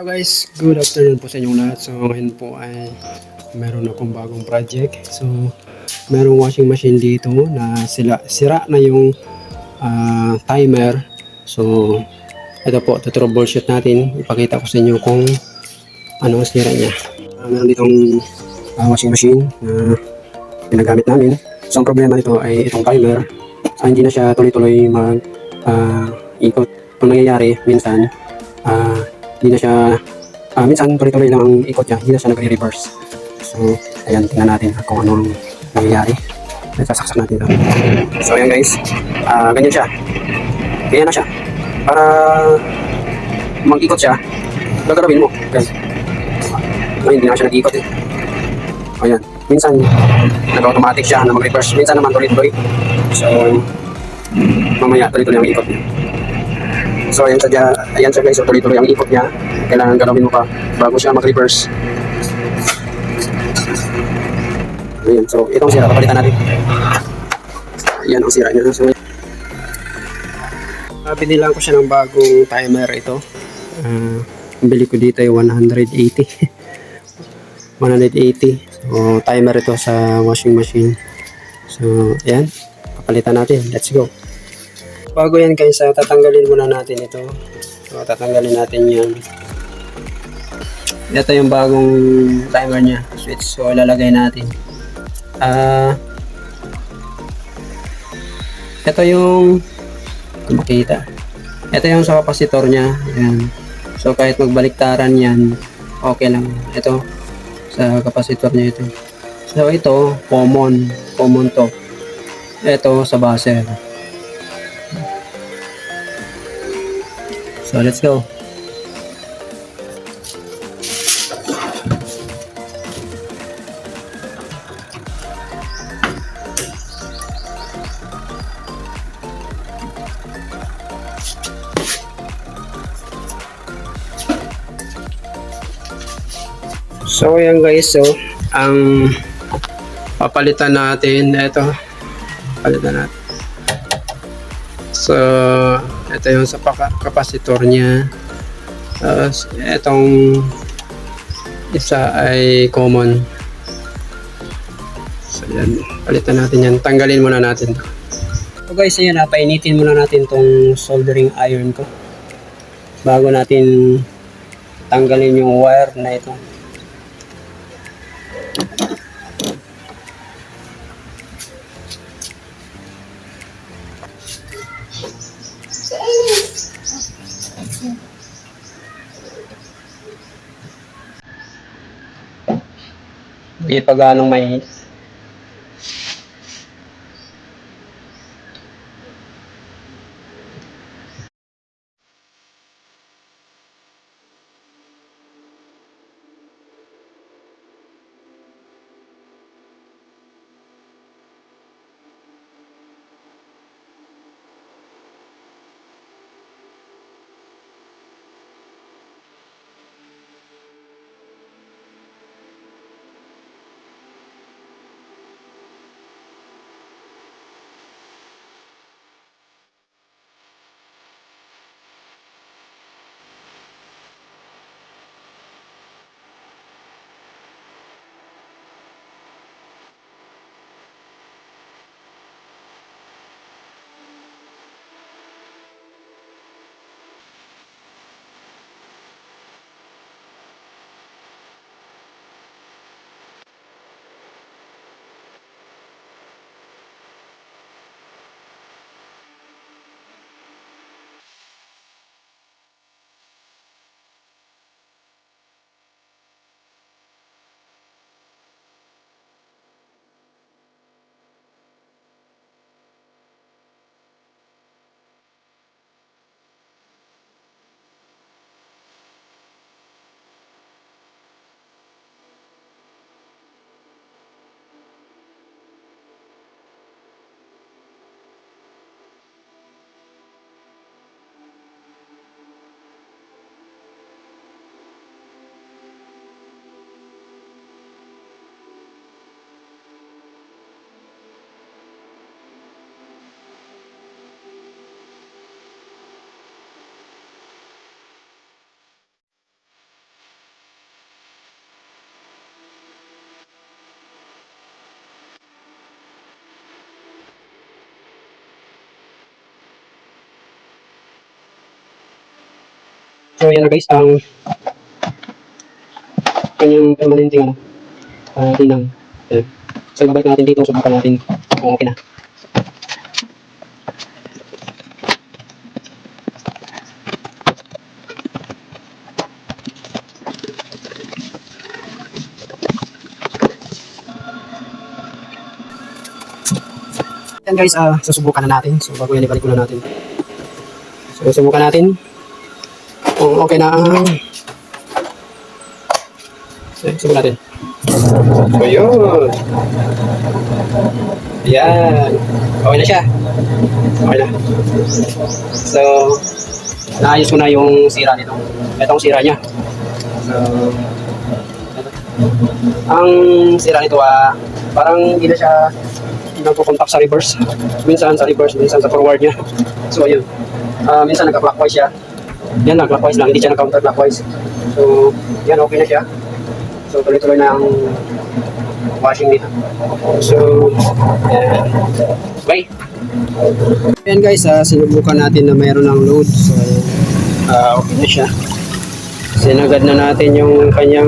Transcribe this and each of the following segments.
Hello guys, good afternoon po sa inyong lahat. So ngayon po ay meron akong bagong project. So merong washing machine dito na sira na yung timer. So ito po, troubleshoot natin. Ipakita ko sa inyo kung ano ang sira niya. Meron ditong washing machine na ginagamit namin. So ang problema nito ay itong timer. Hindi na siya tuloy-tuloy ikot. Ang nangyayari minsan, hindi na siya minsan tuloy-tuloy lang ang ikot niya, hindi na siya nagre-reverse. So, ayan, tingnan natin kung ano ang nangyayari. Sasaksak natin ito. So, ayan guys, ganyan siya. Ganyan na siya. Para mag-ikot siya, gagawin mo. Okay. Ngayon, hindi na siya nag-ikot eh. Ayan, minsan nag-automatic siya na mag-reverse, minsan naman tuloy-tuloy. So, mamaya tuloy-tuloy ang ikot niya. So ayan siya guys, so tuloy-tuloy ang ikot niya. Kailangan galawin mo pa bago siya mag-reverse. Ayan, so itong sira, papalitan natin. Ayan ang sira niya. So, binilang ko siya ng bagong timer ito. Bili ko dito ay 180. 180. So timer ito sa washing machine. So ayan, papalitan natin. Let's go. Bago yan guys, tatanggalin muna natin ito. So, tatanggalin natin yan. Ito yung bagong timer niya, switch. So, ilalagay natin. Ito yung, kung makita. Ito yung sa kapasitor niya. Ayan. So, kahit magbaliktaran yan, okay lang. Ito, sa kapasitor niya ito. So, ito, common to. Ito, sa buzzer. So let's go. So ayan guys, so ang papalitan natin, ito palitan natin. So ito yung sa kapasitor niya. Itong isa ay common. So yan, palitan natin yan. Tanggalin muna natin. So guys, ayan, painitin muna natin tong soldering iron ko bago natin tanggalin yung wire na ito. Hindi pa ganong mainit. So, yan na guys, ang kanyang permanenteng tinang. Ayan. So, babalik natin dito, subukan natin kung okay na. Yan guys, susubukan na natin. So, bago yan, ibalik ko na natin. So, subukan natin kung okay na ang subukan natin. So, yun. Yan. Okay na siya. Okay na. So, naayos ko na yung sira nito. Itong sira niya. So, ang sira nito, parang hindi na siya nagpo-contact sa reverse. Minsan sa reverse, minsan sa forward niya. So, ayun. Minsan nagka-clockwise siya. Yan lang, clockwise lang. Hindi siya nag-counter-clockwise. So, yan, okay na siya. So, tuloy-tuloy na ang washing nito. So, yan. Bye! Ayan guys, sinubukan natin na mayroon ng load. So, okay na siya. Sinagad na natin yung kanyang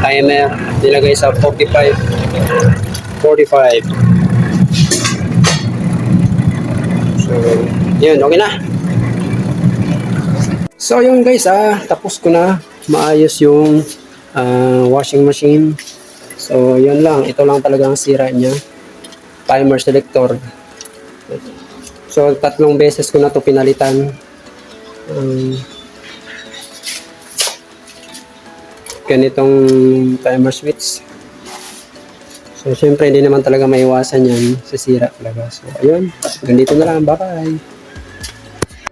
timer. Nilagay sa 45. So, yun, okay na. So, yun guys, tapos ko na maayos yung washing machine. So, yun lang. Ito lang talaga ang sira niya. Timer selector. So, 3 beses ko na to pinalitan. Ganitong timer switch. So, syempre, hindi naman talaga maiwasan yan sa sira talaga. So, ayun. Ganito na lang. Bye-bye.